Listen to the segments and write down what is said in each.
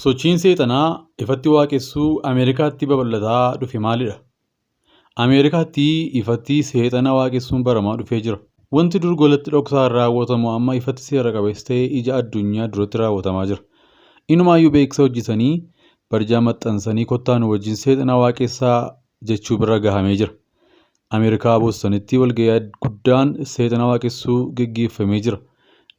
Sochiin seexanaa ifatti waaqessuu Ameerikaatti babal'ataa dhufe maalidha? Ameerikaatti ifatti seexana waaqessuun baramaa dhufee jira. Wanti dur golatti dhoksaan raawwatamu amma ifatti seera qabeessa ta'ee ija addunyaa duratti raawwatamaa jira. Inumaayyuu beeksisa hojjetanii barjaa maxxansanii kottaa nu wajjin seexana waaqessaa jechuu bira gahamee jira. Ameerikaa Boostonitti walgahii guddaan seexana waaqessuu gaggeeffamee jira.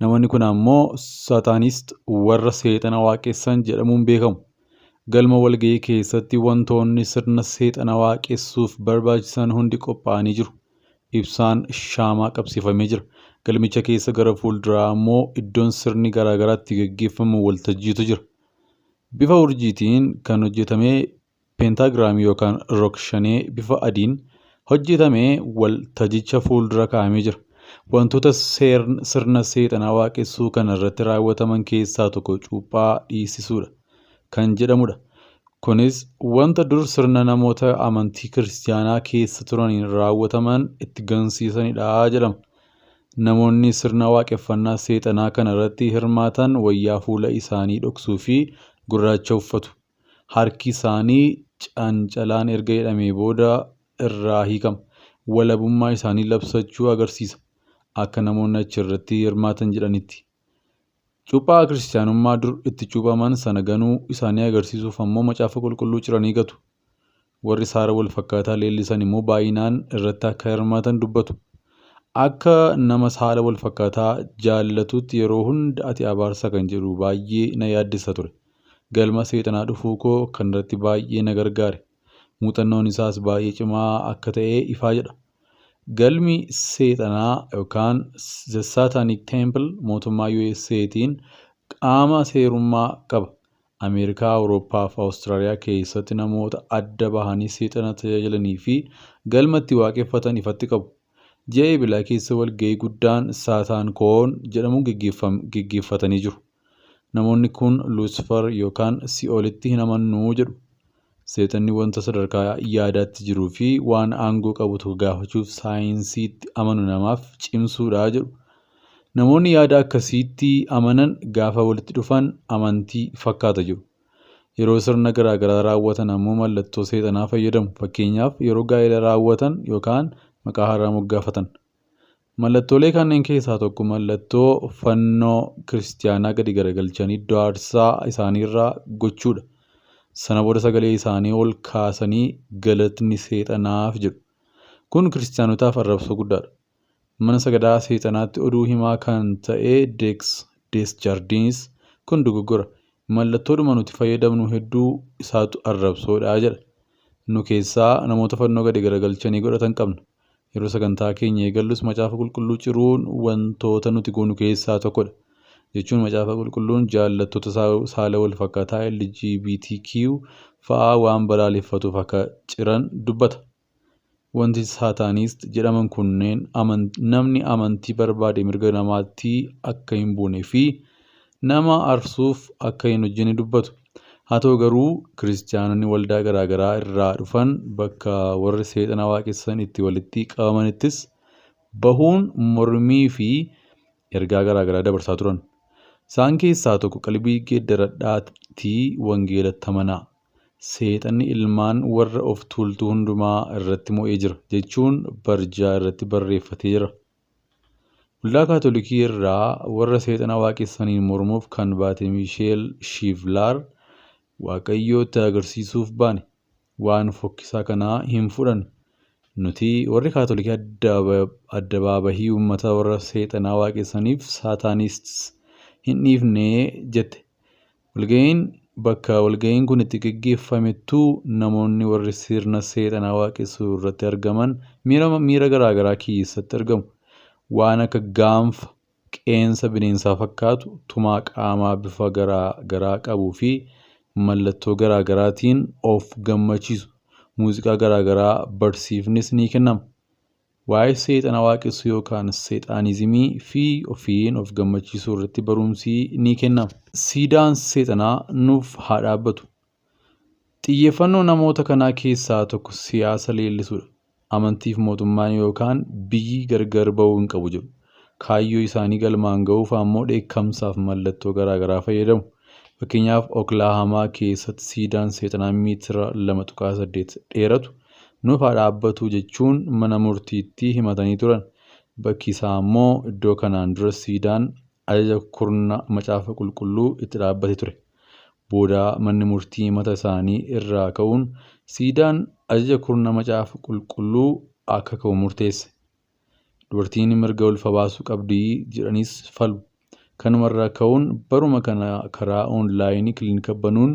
Namoonni kun ammoo saataanist warra seexana waaqessan jedhamuun beekamu. Galma walgahii keessatti wantoonni sirna seexana waaqessuuf barbaachisan hundi qophaa'anii jiru. Ibsaan shaamaa qabsiifamee jira. Galmicha keessa gara fuulduraa ammoo iddoon sirni garaagaraatti gaggeeffamu waltajjiitu jira. Bifa urjiitiin kan hojjetame peentaagiraamii yookaan rog-shanee bifa adiin hojjetame waltajjicha fuuldura kaa'amee jira. Wantoota sirna seexanaa waaqessuu kana irratti raawwataman keessaa tokko cuuphaa dhiisisuudha kan jedhamudha. Kunis wanta dur sirna namoota amantii kiristaanaa keessa turaniin raawwataman itti gansiisanidha jedhama. Namoonni sirna waaqeffannaa seexanaa kana irratti hirmaatan wayyaa fuula isaanii dhoksuu fi gurraacha uffatu. Harki isaanii cancalaan erga hidhamee booda irraa hiikama. Walabummaa isaanii labsachuu agarsiisa. Akka namoonni achirratti hirmaatan jedhanitti. Cuuphaa kiristaanummaa dur itti cuuphaman sana ganuu isaanii agarsiisuuf ammoo macaafa qulqulluu ciranii gatu. Warri saara wal fakkaataa leellisan immoo baay'inaan irratti akka hirmaatan dubbatu. Akka nama saala wal fakkaataa jaallatutti yeroo hunda ati abaarsa kan jedhu baay'ee na yaaddessa ture. Galma seexanaa dhufuu koo kanarratti baay'ee na gargaare. Muuxannoon isaas baay'ee cimaa akka ta'e ifaa jedha. Galmi seexanaa yookaan The Satanic Temple mootummaa USA'tiin qaama seerummaa qaba. Ameerikaa, Awurooppaa fi Awustiraaliyaa keessatti namoota adda bahanii seexana tajaajilanii fi galma itti waaqeffatan ifatti qabu. Ji'a eebilaa keessa walgahii guddaan Saataanikoon jedhamuun gaggeeffatanii jiru. Namoonni kun Lucifer yookaan Si'oolitti hin amannu jedhu. Seexanni wanta sadarkaa yaadaatti jiruu fi waan aangoo qabutu gaafachuuf saayinsiitti amanu namaaf cimsuudha jedhu. Namoonni yaada akkasiitti amanan gaafa walitti dhufan amantii fakkaata jiru. Yeroo sirna garaagaraa raawwatan ammoo mallattoo seexanaa fayyadamu. Fakkeenyaaf yeroo gaa'ela raawwatan yookaan maqaa haaraa moggaafatan. Mallattoolee kanneen keessaa tokko mallattoo fannoo kiristaanaa gadi garagalchanii iddoo aarsaa isaaniirraa gochuudha. Sana booda sagalee isaanii ol kaasanii galatni seexanaaf jedhu. Kun kiristaanotaaf arrabsoo guddaadha. Mana sagadaa seexanaatti oduu himaa kan ta'e Desjardins kun dogoggora. Mallattoodhuma nuti fayyadamnu hedduu isaatu arrabsoodha jedha. Nu keessaa namoota fannoo gadi garagalchanii godhatan qabna. Yeroo sagantaa keenya eegallus macaafa qulqulluu ciruun wantoota nuti goonu keessaa tokkodha. Jechuun macaafa qulqulluun jaallattoota saala wal fakkaataa LGBTQ fa'aa waan balaaleffatuuf akka ciran dubbata. Wanti saataanist jedhaman kunneen namni amantii barbaade mirga namaatti akka hin buunee fi nama arsuuf akka hin hojjenne dubbatu. Haa ta'u garuu kiristaanonni waldaa garaagaraa irraa dhufan bakka warri seexana waaqessan itti walitti qabamanittis bahuun mormii fi ergaa garaagaraa dabarsaa turan. Isaan keessaa tokko qalbii geeddaradhaatii wangeelatti amanaa. Seexanni ilmaan warra of tuultuu hundumaa irratti mo'ee jira jechuun barjaa irratti barreeffatee jira. Waldaa Kaatolikii irraa warra seexana waaqessaniin mormuuf kan baate Miisheel Shiivlaar Waaqayyootti agarsiisuuf baane. Waan fokkisaa kanaa hin fudhanne. Nuti warri Kaatolikii addabaabahii uummata warra seexanaa waaqessaniif saataanists hin dhiifnee jette. Bakka walgahiin kun itti gaggeeffamettuu namoonni warri sirna seexanaa waaqessuu irratti argaman miira garaagaraa keessatti argamu. Waan akka gaanfa qeensa bineensaa fakkaatu tumaa qaamaa bifa garaagaraa qabuu fi mallattoo garaagaraatiin of gammachiisu. Muuziqaa garaagaraa barsiifnis ni kennama. Waa'ee seexana waaqessuu yookaan seexaanizimii fi ofiin of gammachiisuu irratti barumsi ni kennama. Siidaan seexanaa nuuf haa dhaabbatu. Xiyyeeffannoo namoota kanaa keessaa tokko siyaasa leellisuudha. Amantiif mootummaan yookaan biyyi gargar ba'uu hin qabu jedhu. Kaayyoo isaanii galmaan ga'uuf ammoo dheekkamsaaf mallattoo garaagaraa fayyadamu. Fakkeenyaaf Oklaahamaa keessatti siidaan seexanaa meetira 2.8 dheeratu nuuf haa dhaabbatu jechuun mana murtiitti himatanii turan. Bakki isaa immoo iddoo kanaan dura siidaan ajaja kurna macaafa qulqulluu itti dhaabbate ture. Booda manni murtii mata isaanii irraa ka'uun siidaan ajaja kurna macaafa qulqulluu akka ka'u murteesse. Dubartiin mirga ulfa baasuu qabdii jedhanis falu. Kanumarraa ka'uun baruma kana karaa onlaayinii kiliinika banuun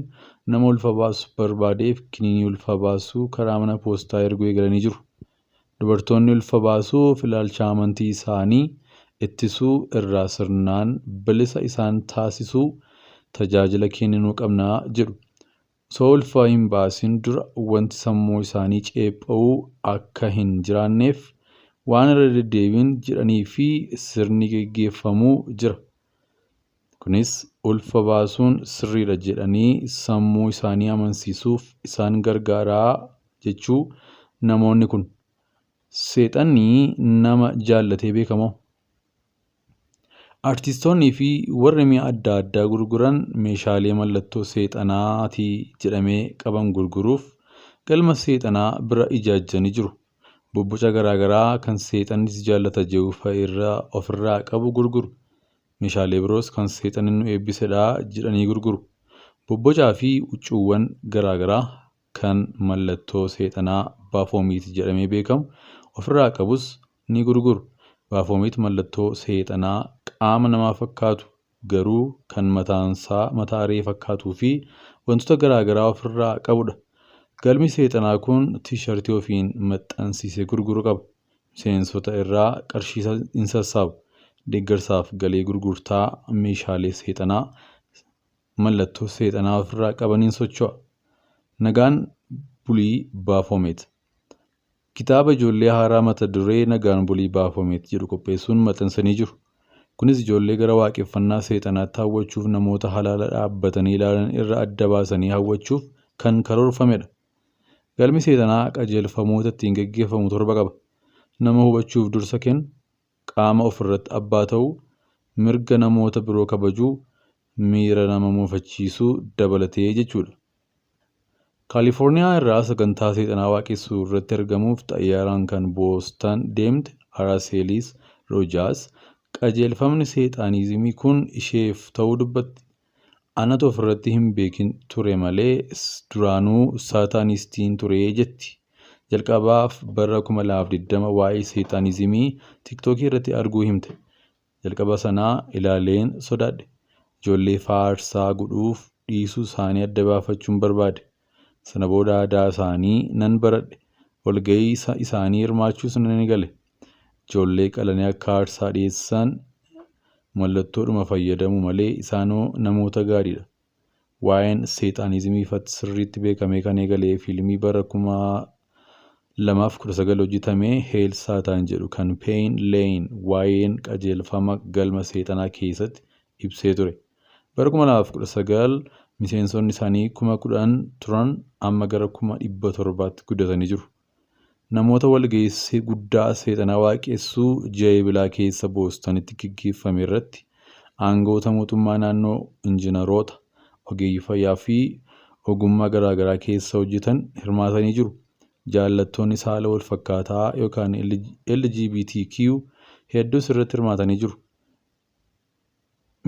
nama ulfa baasuu barbaadeef kiniinii ulfa baasuu karaa mana poostaa erguu eegalanii jiru. Dubartoonni ulfa baasuuf ilaalcha amantii isaanii ittisuu irraa sirnaan bilisa isaan taasisuu tajaajila kennuu qabnaa jedhu. Osoo ulfa hin baasin dura wanti sammuu isaanii ceepha'uu akka hin jiraanneef waan irra deddeebiin jedhanii fi sirni gaggeeffamuu jira. Kunis ulfa baasuun sirriidha jedhanii sammuu isaanii amansiisuuf isaan gargaaraa jechuu namoonni kun. Seexanni nama jaallatee beekamoo? Artistoonnii fi warri mi'a adda addaa gurguran meeshaalee mallattoo seexanaatii jedhamee qaban gurguruuf galma seexanaa bira ijaajjanii jiru. Bobboca garaagaraa kan seexannis jaallata jedhu ofirraa qabu gurguru. Meeshaalee biroos kan seexanni nu eebbisedha jedhanii gurguru. Bobbocaa fi huccuuwwan garaagaraa kan mallattoo seexanaa Baafoomit jedhamee beekamu ofirraa qabus ni gurguru. Baafoomit mallattoo seexanaa qaama namaa fakkaatu garuu kan mataansaa mataa re'ee fakkaatuu fi wantoota garaagaraa ofirraa qabudha. Galmi seexanaa kun tiishartii ofiin maxxansiisee gurguru qaba. Miseensota irraa qarshii hin sassaabu. Deeggarsaaf galee gurgurtaa meeshaalee seexanaa mallattoo seexanaa ofirraa qabaniin socho'a. Nagaan bulii Baafoomit. Kitaaba ijoollee haaraa mata duree Nagaan bulii Baafoomit jedhu qopheessuun maxxansanii jiru. Kunis ijoollee gara waaqeffannaa seexanaatti hawwachuuf namoota halaala dhaabbatanii ilaalan irra adda baasanii hawwachuuf kan karoorfamedha. Galmi seexanaa qajeelfamoota ittiin gaggeeffamu 7 qaba. Nama hubachuuf dursa kennu, qaama ofirratti abbaa ta'uu, mirga namoota biroo kabajuu, miira nama muufachiisuu dabalatee jechuudha. Kaalifoorniyaa irraa sagantaa seexanaa waaqessuu irratti argamuuf xayyaaraan kan Boostan deemte Araaseelis Roojaas qajeelfamni seexaanizimii kun isheef ta'uu dubbatti. Anatu ofirratti hin beekin ture malee duraanuu saataanistiin ture jetti. Jalqabaaf bara 2020 waa'ee seexaanizimii tiktookii irratti arguu himte. Jalqaba sanaa ilaaleen sodaadhe. Ijoollee faarsaa godhuuf dhiisuu isaanii adda baafachuun barbaade. Sana booda aadaa isaanii nan baradhe. Walgahii isaanii hirmaachuus nan gale. Ijoollee qalanii akka aarsaa dhiyeessan mallattoodhuma fayyadamu malee isaanoo namoota gaariidha. Waa'een seexaanizimii ifatti sirriitti beekamee kan eegalee fiilmii bara 2019 hojjetamee Heel Saataan jedhu kan Pain Lane waa'een qajeelfama galma seexanaa keessatti ibsee ture. Bara 2019 miseensonni isaanii 10,000 turan amma gara 700,000tti guddatanii jiru. Namoota walgahii guddaa seexanaa waaqessuu Jeebilaa keessa Boostanitti gaggeeffame irratti aangawoota mootummaa naannoo, injiinaroota, ogeeyyii fayyaa fi ogummaa garaagaraa keessa hojjetan hirmaatanii jiru. Jaallattoonni saala wal fakkaataa yookaan LGBTQ hedduus irratti hirmaatanii jiru.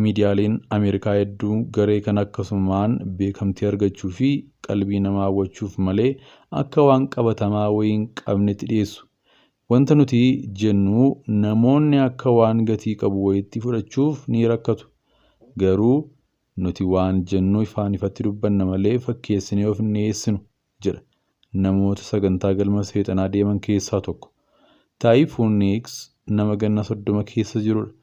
Miidiyaaleen Ameerikaa hedduun garee kan akkasumaan beekamtii argachuu fi qalbii namaa hawwachuuf malee akka waan qabatamaa wayii hin qabnetti dhiyeessu. Wanta nuti jennu namoonni akka waan gatii qabu wayiitti fudhachuuf ni rakkatu. Garuu nuti waan jennu ifaan ifatti dubbanna malee fakkeessinee of hin dhiyeessinu jedha. Namoota sagantaa galma seexanaa deeman keessaa tokko. Taayifuuniks nama ganna 30 keessa jirudha.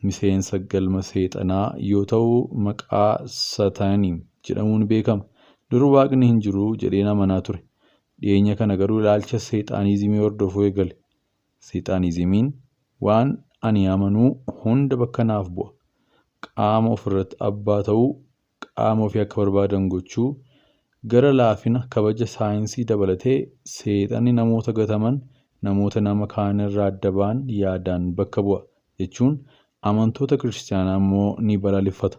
Miseensa galma seexanaa yoo ta'u maqaa Saataaniim jedhamuun beekama. Dur waaqni hin jiru jedhee amanaa ture. Dhiyeenya kana garuu ilaalcha seexaanizimii hordofuu eegale. Seexaanizimiin waan ani amanuu hunda bakka naaf bu'a. Qaama ofirratti abbaa ta'uu, qaama ofii akka barbaadan gochuu, gara laafina kabaja saayinsii dabalatee seexanni namoota gataman namoota nama kaan irraa adda ba'an yaadaan bakka bu'a jechuun amantoota kiristaanaa immoo ni balaaleffata.